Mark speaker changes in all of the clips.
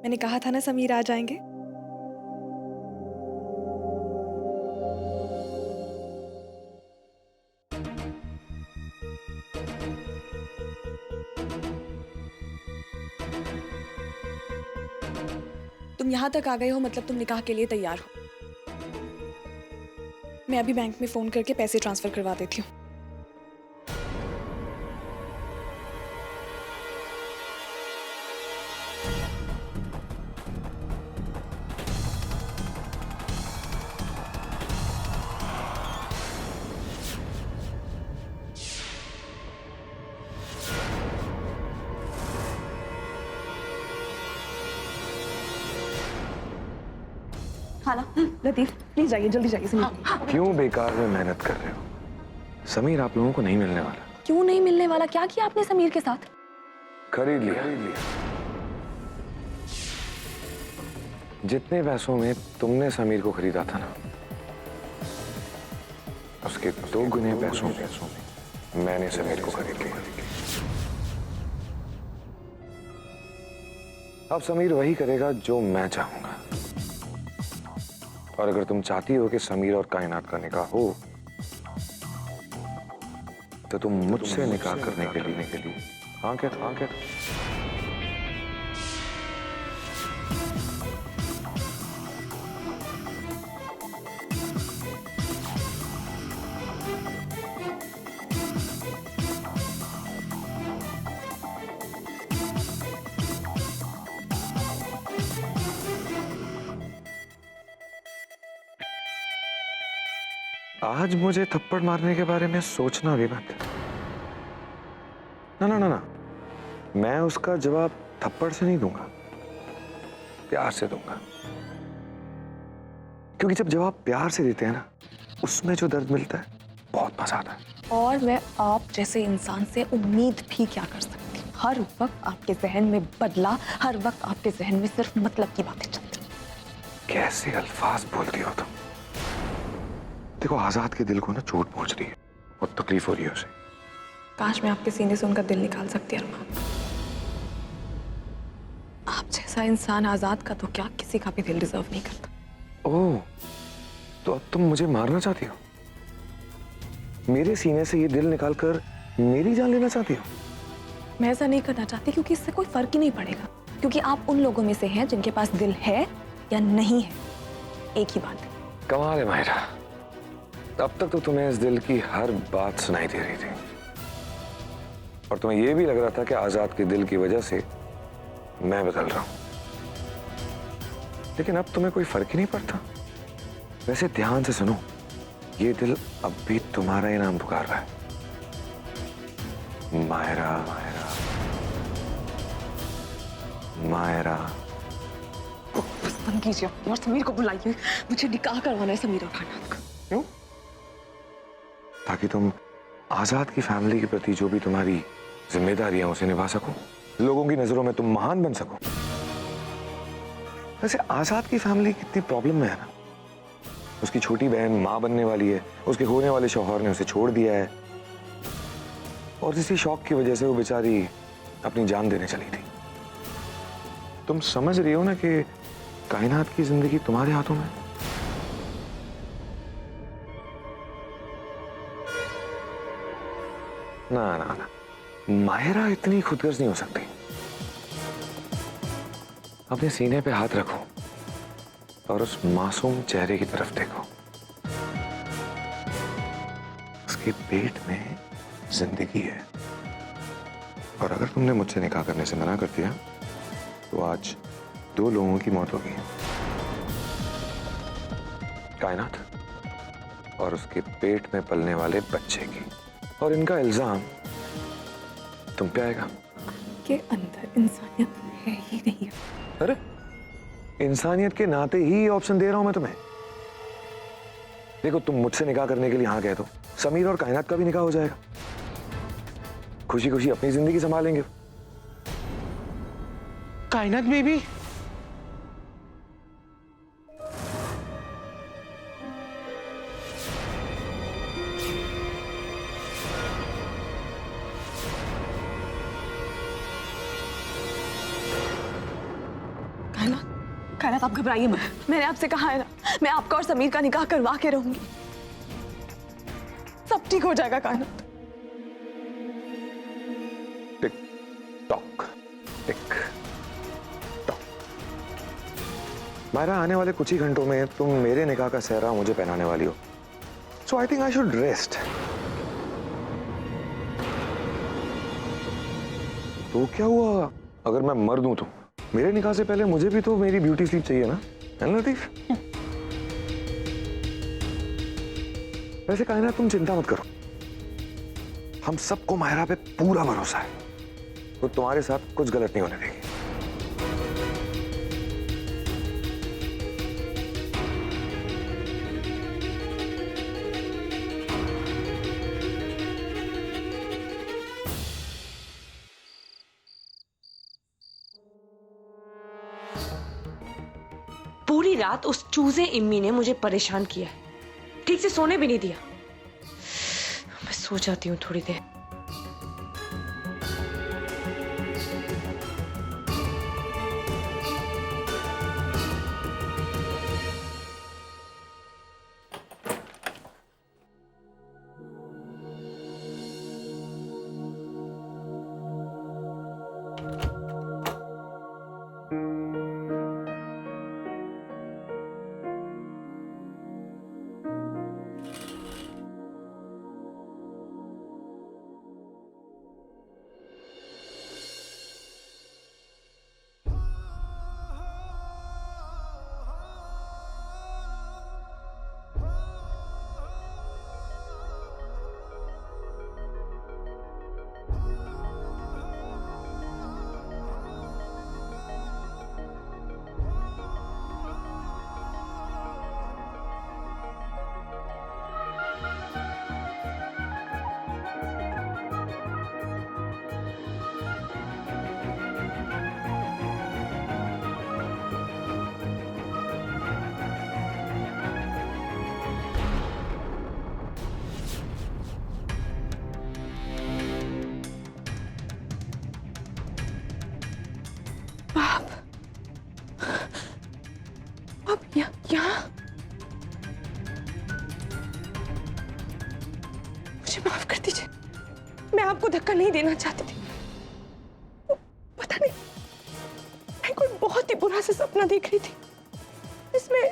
Speaker 1: मैंने कहा था ना समीर आ जाएंगे। तुम यहाँ तक आ गए हो मतलब तुम निकाह के लिए तैयार हो। मैं अभी बैंक में फोन करके पैसे ट्रांसफर करवा देती हूँ।
Speaker 2: हाँ ना लतीफ प्लीज जाइए, जल्दी जाइए समीर।
Speaker 3: क्यों बेकार में मेहनत कर रहे हो? समीर आप लोगों को नहीं मिलने वाला।
Speaker 2: क्यों नहीं मिलने वाला? क्या किया आपने समीर के साथ?
Speaker 3: खरीद लिया। जितने पैसों में तुमने समीर को खरीदा था ना, उसके 2 गुने पैसों में मैंने समीर को खरीद लिया। अब समीर वही करेगा जो मैं चाहूंगा। और अगर तुम चाहती हो कि समीर और कायनात का निकाह हो, तो तुम मुझसे निकाह करने के लिए हाँ क्या? आज मुझे थप्पड़ मारने के बारे में सोचना भी मत। ना, मैं उसका जवाब थप्पड़ से नहीं दूंगा, प्यार से दूंगा। क्योंकि जब जवाब प्यार से देते हैं ना, उसमें जो दर्द मिलता है बहुत मजा आता है।
Speaker 2: और मैं आप जैसे इंसान से उम्मीद भी क्या कर सकती हूँ? हर वक्त आपके जहन में बदला, हर वक्त आपके जहन में सिर्फ मतलब की बातें चलती।
Speaker 3: कैसे अल्फाज बोलती हो तुम? देखो, आजाद के दिल को ना चोट पहुंच रही है, बहुत तकलीफ हो रही है उसे।
Speaker 1: काश मैं आपके सीने से उनका दिल निकाल सकती अरमान। आप जैसा इंसान आजाद का तो क्या किसी का भी दिल डिजर्व नहीं करता।
Speaker 3: ओह, तो अब तुम मुझे मारना चाहती हो? मेरे सीने से ये दिल निकालकर मेरी जान लेना चाहती हो?
Speaker 2: मैं ऐसा नहीं करना चाहती क्योंकि इससे कोई फर्क ही नहीं पड़ेगा, क्योंकि आप उन लोगों में से हैं जिनके पास दिल है या नहीं है, एक ही बात है।
Speaker 3: कमाल है माहिरा, अब तक तो तुम्हें इस दिल की हर बात सुनाई दे रही थी और तुम्हें यह भी लग रहा था कि आजाद के दिल की वजह से मैं बदल रहा हूं, लेकिन अब तुम्हें कोई फर्क ही नहीं पड़ता। वैसे ध्यान से सुनो, ये दिल अब भी तुम्हारा ही नाम पुकार रहा है, माहिरा माहिरा माहिरा।
Speaker 2: बस बंद कीजिए और समीर को बुलाइए, मुझे निकाह करवाना है समीर और कायनात का।
Speaker 3: क्यों? ताकि तुम आजाद की फैमिली के प्रति जो भी तुम्हारी जिम्मेदारियां उसे निभा सको, लोगों की नजरों में तुम महान बन सको। वैसे आजाद की फैमिली कितनी प्रॉब्लम में है ना। उसकी छोटी बहन मां बनने वाली है, उसके होने वाले शौहर ने उसे छोड़ दिया है और इसी शौक की वजह से वो बेचारी अपनी जान देने चली थी। तुम समझ रही हो ना कि कायनात की जिंदगी तुम्हारे हाथों में। ना, माहिरा इतनी खुदगर्ज नहीं हो सकती। अपने सीने पे हाथ रखो और उस मासूम चेहरे की तरफ देखो। उसके पेट में जिंदगी है और अगर तुमने मुझसे निकाह करने से मना कर दिया तो आज 2 लोगों की मौत होगी, कायनात और उसके पेट में पलने वाले बच्चे की। और इनका इल्जाम तुम पे आएगा
Speaker 2: के अंदर इंसानियत है ही नहीं।
Speaker 3: अरे इंसानियत के नाते ही ऑप्शन दे रहा हूं मैं तुम्हें। देखो, तुम मुझसे निकाह करने के लिए हाँ कह दो, समीर और कायनात का भी निकाह हो जाएगा, खुशी खुशी अपनी जिंदगी संभालेंगे।
Speaker 4: कायनात बेबी,
Speaker 2: कायनात, आप घबराइए मत। मैंने आपसे कहा है ना, मैं आपका और समीर का निकाह करवा के रहूंगी। सब ठीक हो जाएगा Kainaat.
Speaker 3: Tick tock, tick tock. Myra, आने वाले कुछ ही घंटों में तुम मेरे निकाह का सेहरा मुझे पहनाने वाली हो। So I think I should rest. तो क्या हुआ अगर मैं मर दूं तो? मेरे निकाह से पहले मुझे भी तो मेरी ब्यूटी स्लीप चाहिए ना, है ना लतीफ? वैसे कायनात, तुम चिंता मत करो, हम सबको मायरा पे पूरा भरोसा है। वो तुम्हारे साथ कुछ गलत नहीं होने देगी।
Speaker 4: पूरी रात उस चूजे इम्मी ने मुझे परेशान किया है, ठीक से सोने भी नहीं दिया। मैं सो जाती हूँ थोड़ी देर।
Speaker 2: यहाँ मुझे माफ कर दीजिए, मैं आपको धक्का नहीं देना चाहती थी। पता नहीं, मैं कोई बहुत ही बुरा सा सपना देख रही थी। इसमें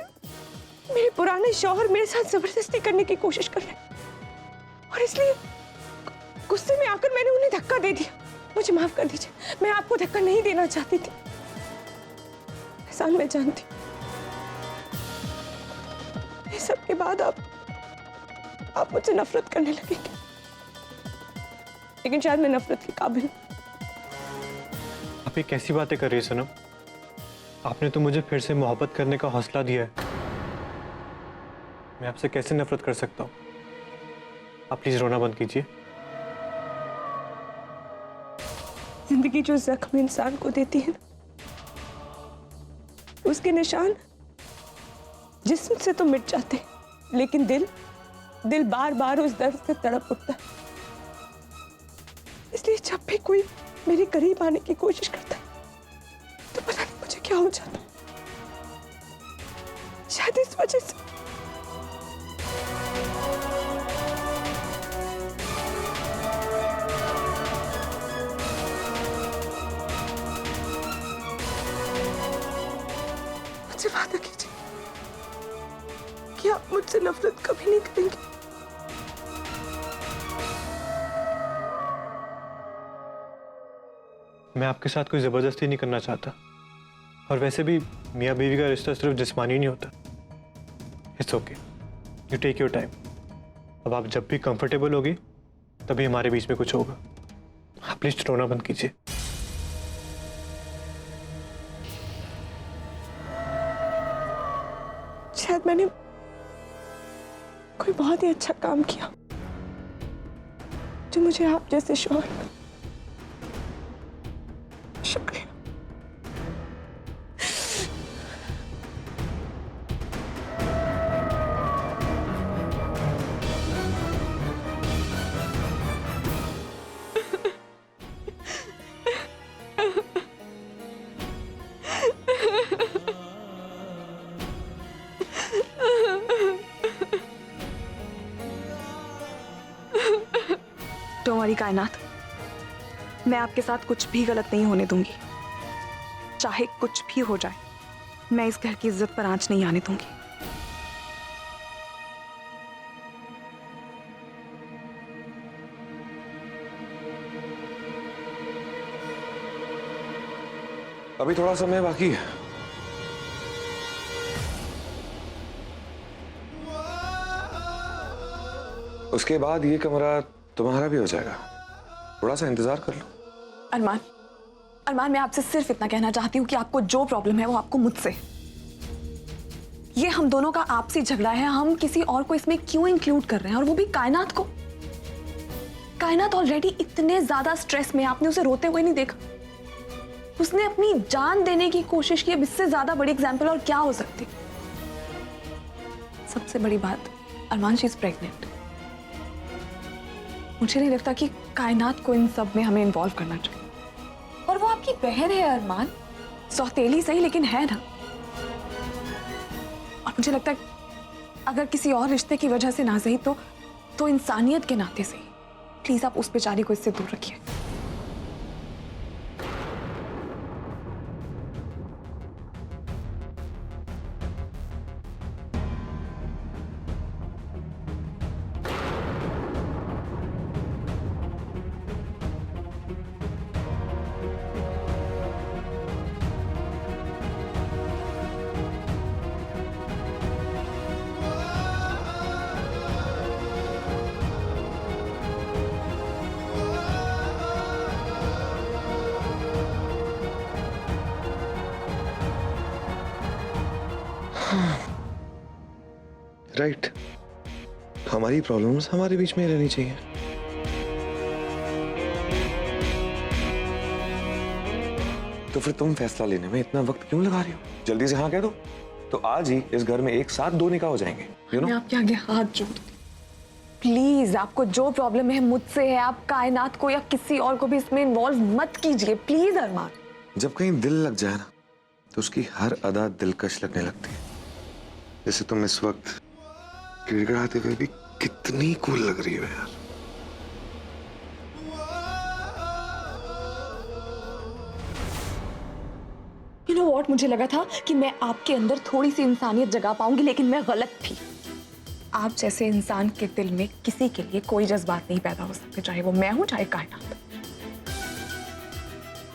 Speaker 2: मेरे पुराने शौहर मेरे साथ जबरदस्ती करने की कोशिश कर रहे और इसलिए गुस्से में आकर मैंने उन्हें धक्का दे दिया। मुझे माफ कर दीजिए, मैं आपको धक्का नहीं देना चाहती थी। एहसान, मैं जानती हूँ इस सब के बाद आप मुझसे नफरत करने लगेंगे, लेकिन शायद मैं नफरत के काबिल हूं।
Speaker 5: आप ये कैसी बातें कर रही है सनम? आपने तो मुझे फिर से मोहब्बत करने का हौसला दिया है। मैं आपसे कैसे नफरत कर सकता हूँ? आप प्लीज रोना बंद कीजिए।
Speaker 2: जिंदगी जो जख्म इंसान को देती है ना, उसके निशान जिस्म से तो मिट जाते हैं, लेकिन दिल बार बार उस दर्द से तड़प उठता है। इसलिए जब भी कोई मेरे करीब आने की कोशिश करता है तो पता नहीं मुझे क्या हो जाता है। शायद इस वजह से मुझसे वादा कीजिए कि आप मुझसे नफरत कभी नहीं करेंगे।
Speaker 5: मैं आपके साथ कोई जबरदस्ती नहीं करना चाहता, और वैसे भी मियाँ बीवी का रिश्ता सिर्फ जिस्मानी नहीं होता। It's okay, you take your time. अब आप जब भी कंफर्टेबल होगी तभी हमारे बीच में कुछ होगा। आप प्लीज रोना बंद कीजिए।
Speaker 2: शायद मैंने कोई बहुत ही अच्छा काम किया जो मुझे आप जैसे शौहर। शुक्रिया।
Speaker 1: डोंट वरी कायनात, मैं आपके साथ कुछ भी गलत नहीं होने दूंगी। चाहे कुछ भी हो जाए, मैं इस घर की इज्जत पर आंच नहीं आने दूंगी।
Speaker 3: अभी थोड़ा समय बाकी है। उसके बाद ये कमरा तुम्हारा भी हो जाएगा। थोड़ा सा इंतजार कर लो।
Speaker 1: अरमान, अरमान, मैं आपसे सिर्फ इतना कहना चाहती हूँ कि आपको जो प्रॉब्लम है वो आपको मुझसे। ये हम दोनों का आपसी झगड़ा है, हम किसी और को इसमें क्यों इंक्लूड कर रहे हैं, और वो भी कायनात को। कायनात ऑलरेडी इतने ज्यादा स्ट्रेस में, आपने उसे रोते हुए नहीं देखा। उसने अपनी जान देने की कोशिश की। अब इससे ज्यादा बड़ी एग्जाम्पल और क्या हो सकती। सबसे बड़ी बात, अरमान, शी इज प्रेग्नेंट। मुझे नहीं लगता कि कायनात को इन सब में हमें इन्वॉल्व करना चाहिए। और वो आपकी बहन है अरमान, सौतेली सही लेकिन है ना। और मुझे लगता है अगर किसी और रिश्ते की वजह से ना सही तो इंसानियत के नाते सही, प्लीज आप उस बेचारी को इससे दूर रखिए।
Speaker 3: राइट, हमारी प्रॉब्लम्स हमारे बीच में रहनी चाहिए। तो फिर तुम फैसला लेने में इतना वक्त क्यों लगा रही हो? जल्दी से हाँ कह दो, तो आज ही इस घर में एक साथ 2 निकाह हो जाएंगे। यू नो,
Speaker 1: मैं आपके आगे हाथ जोड़ती हूँ, प्लीज, आपको जो प्रॉब्लम है मुझसे है, आप कायनात को या किसी और को भी इसमें इन्वॉल्व मत कीजिए, प्लीज अरमान।
Speaker 3: जब कहीं दिल लग जाए ना, तो उसकी हर अदा दिलकश लगने लगती है। जैसे तुम इस वक्त गिड़गिड़ाते हुए भी कितनी कूल लग रही हो यार।
Speaker 1: यू नो व्हाट, मुझे लगा था कि मैं आपके अंदर थोड़ी सी इंसानियत जगा पाऊंगी, लेकिन मैं गलत थी। आप जैसे इंसान के दिल में किसी के लिए कोई जज्बात नहीं पैदा हो सकते, चाहे वो मैं हूं चाहे कायनात।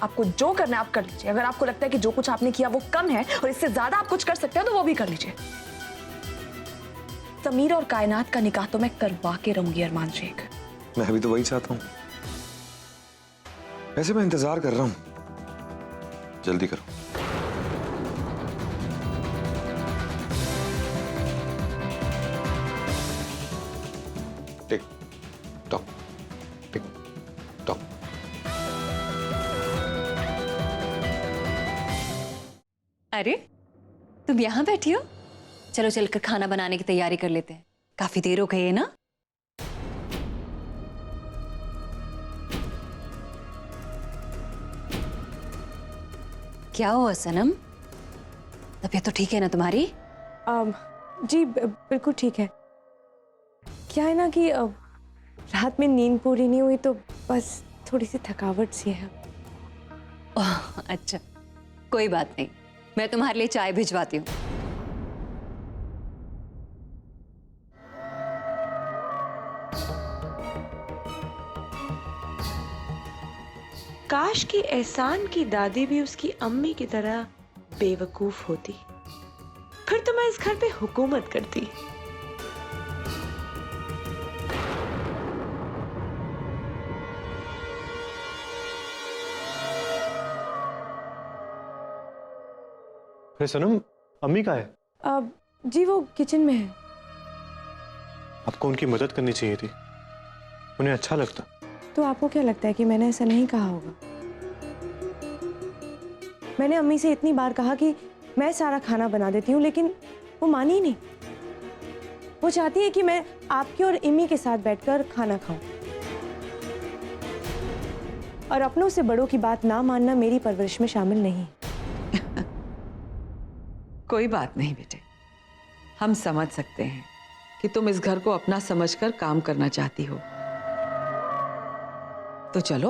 Speaker 1: आपको जो करना है आप कर लीजिए। अगर आपको लगता है कि जो कुछ आपने किया वो कम है और इससे ज्यादा आप कुछ कर सकते हैं तो वो भी कर लीजिए। समीर और कायनात का निकाह तो मैं करवा के रहूंगी अरमान शेख।
Speaker 3: मैं भी तो वही चाहता हूं। वैसे मैं इंतजार कर रहा हूं, जल्दी करो। टिक टॉक, टिक टॉक।
Speaker 6: अरे, तुम यहाँ बैठी हो? चलो चलकर खाना बनाने की तैयारी कर लेते हैं, काफी देर हो गई है ना। क्या हुआ सनम, तबीयत तो ठीक है ना तुम्हारी?
Speaker 2: जी बिल्कुल ठीक है। क्या है ना कि रात में नींद पूरी नहीं हुई, तो बस थोड़ी सी थकावट सी है।
Speaker 6: ओह, अच्छा, कोई बात नहीं, मैं तुम्हारे लिए चाय भिजवाती हूँ।
Speaker 4: काश कि एहसान की दादी भी उसकी अम्मी की तरह बेवकूफ होती, फिर तो मैं इस घर पे हुकूमत करती।
Speaker 5: अरे सनम, अम्मी कहाँ है?
Speaker 2: जी वो किचन में है।
Speaker 5: आपको उनकी मदद करनी चाहिए थी, उन्हें अच्छा लगता।
Speaker 2: तो आपको क्या लगता है कि मैंने ऐसा नहीं कहा होगा? मैंने अम्मी से इतनी बार कहा कि मैं सारा खाना बना देती हूँ, लेकिन वो मानी ही नहीं। वो चाहती है कि मैं आपकी और इम्मी के साथ बैठकर खाना खाऊं। और अपनों से बड़ों की बात ना मानना मेरी परवरिश में शामिल नहीं है।
Speaker 7: कोई बात नहीं बेटे, हम समझ सकते हैं कि तुम इस घर को अपना समझकर काम करना चाहती हो, तो चलो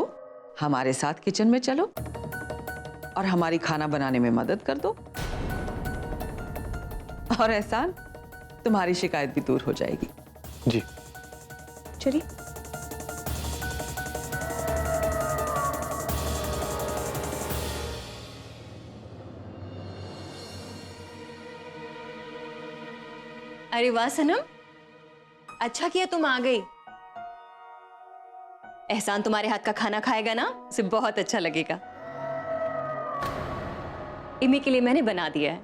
Speaker 7: हमारे साथ किचन में चलो और हमारी खाना बनाने में मदद कर दो। और एहसान, तुम्हारी शिकायत भी दूर हो जाएगी।
Speaker 5: जी।
Speaker 2: चलिए।
Speaker 6: अरे वाह सनम, अच्छा किया तुम आ गई। एहसान तुम्हारे हाथ का खाना खाएगा ना, उसे बहुत अच्छा लगेगा। इमी के लिए मैंने बना दिया है।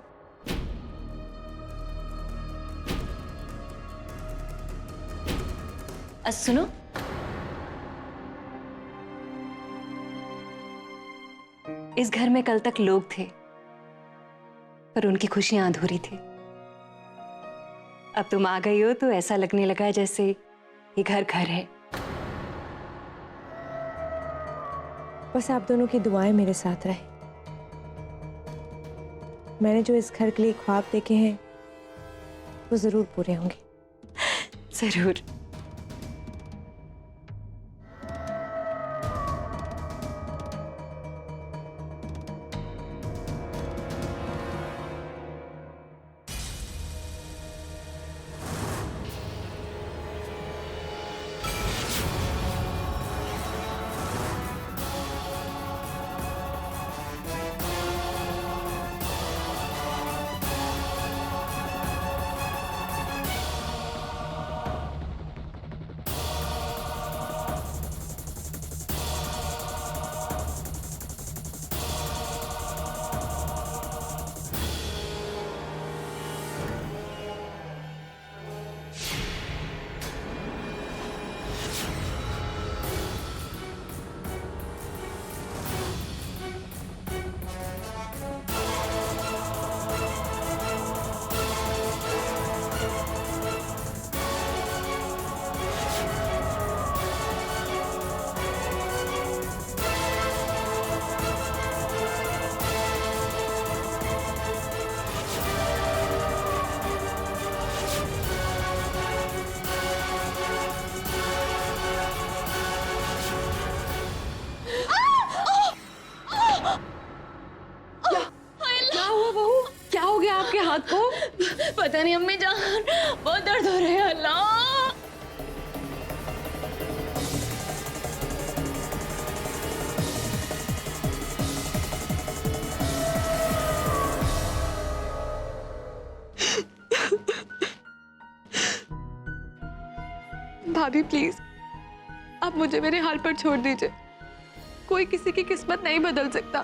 Speaker 6: सुनो, इस घर में कल तक लोग थे, पर उनकी खुशियां अधूरी थी। अब तुम आ गई हो तो ऐसा लगने लगा है जैसे ये घर घर है।
Speaker 2: बस आप दोनों की दुआएं मेरे साथ रहे। मैंने जो इस घर के लिए ख्वाब देखे हैं वो जरूर पूरे होंगे।
Speaker 6: जरूर। पता नहीं अम्मी जान, बहुत दर्द हो रहा है। अल्लाह,
Speaker 1: भाभी प्लीज, आप मुझे मेरे हाल पर छोड़ दीजिए। कोई किसी की किस्मत नहीं बदल सकता,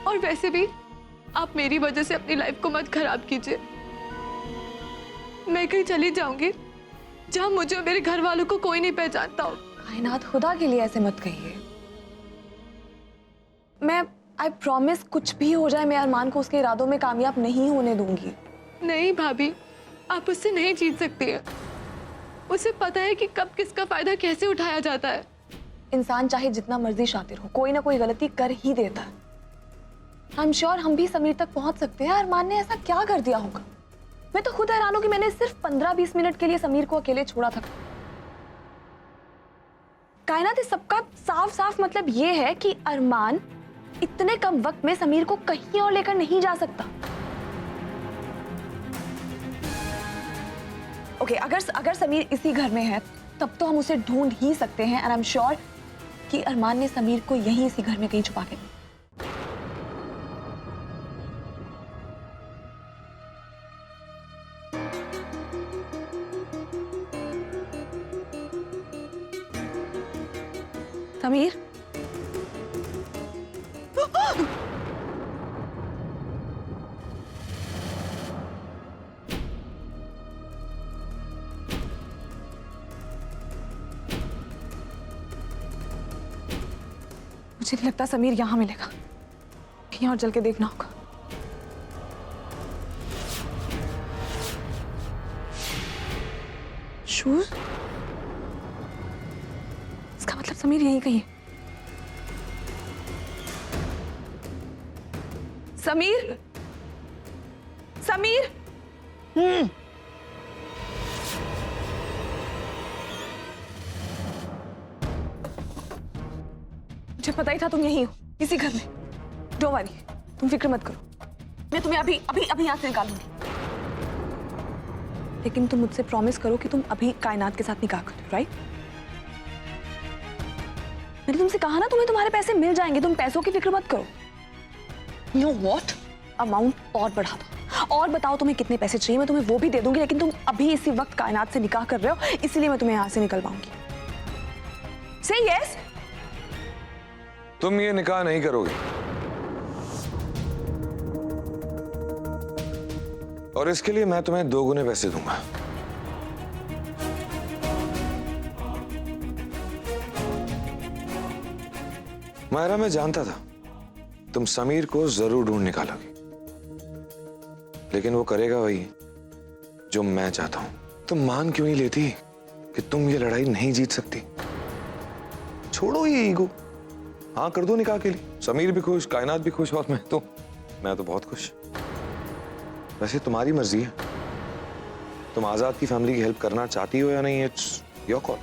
Speaker 1: और वैसे भी आप मेरी वजह से अपनी लाइफ को मत खराब कीजिए। मैं कहीं चली जाऊंगी जहां मुझे और मेरे घर वालों को कोई नहीं पहचानता हो। कायनात, खुदा के लिए ऐसे मत कहिए। मैं आई प्रॉमिस, कुछ भी हो जाए मैं अरमान को उसके इरादों में कामयाब नहीं होने दूंगी। नहीं भाभी, आप उससे नहीं जीत सकती हैं। उसे पता है कि कब किसका फायदा कैसे उठाया जाता है। इंसान चाहे जितना मर्जी शातिर हो, कोई ना कोई गलती कर ही देता है। आई एम श्योर हम भी समीर तक पहुंच सकते हैं। अरमान ने ऐसा क्या कर दिया होगा? मैं तो खुद हैरान हूं कि मैंने सिर्फ 15-20 मिनट के लिए समीर को अकेले छोड़ा था। कायनात, इस सबका साफ साफ मतलब ये है कि अरमान इतने कम वक्त में समीर को कहीं और लेकर नहीं जा सकता। ओके, अगर समीर इसी घर में है तब तो हम उसे ढूंढ ही सकते हैं। एंड आई एम श्योर कि अरमान ने समीर को यहीं इसी घर में कहीं छुपा के दिया। समीर, मुझे नहीं लगता समीर यहां मिलेगा। कहीं और चल के देखना होगा। शूज, इसका मतलब समीर यहीं कहीं है। समीर, समीर, मुझे पता ही था तुम यहीं हो, इसी घर में। डोंट वरी, तुम फिक्र मत करो, मैं तुम्हें अभी अभी अभी यहाँ से निकालूंगी। लेकिन तुम मुझसे प्रॉमिस करो कि तुम अभी कायनात के साथ निकाह करो, राइट? मैंने तुमसे कहा ना तुम्हें तुम्हारे पैसे मिल जाएंगे, तुम पैसों की फिक्र मत करो। नो व्हाट, अमाउंट और बढ़ा दो और बताओ तुम्हें कितने पैसे चाहिए, मैं तुम्हें वो भी दे दूंगी। लेकिन तुम अभी इसी वक्त कायनात से निकाह कर रहे हो, इसीलिए मैं तुम्हें यहाँ से निकलवाऊंगी। से यस।
Speaker 3: तुम ये निकाह नहीं करोगे और इसके लिए मैं तुम्हें 2 गुने पैसे दूंगा। मायरा, मैं जानता था तुम समीर को जरूर ढूंढ निकालोगी, लेकिन वो करेगा वही जो मैं चाहता हूं। तुम मान क्यों नहीं लेती कि तुम ये लड़ाई नहीं जीत सकती? छोड़ो ये ईगो, हाँ कर दो निकाह के लिए। समीर भी खुश, कायनात भी खुश और मैं तो बहुत खुश। वैसे तुम्हारी मर्जी है, तुम आजाद की फैमिली की हेल्प करना चाहती हो या नहीं, इट्स योर कॉल।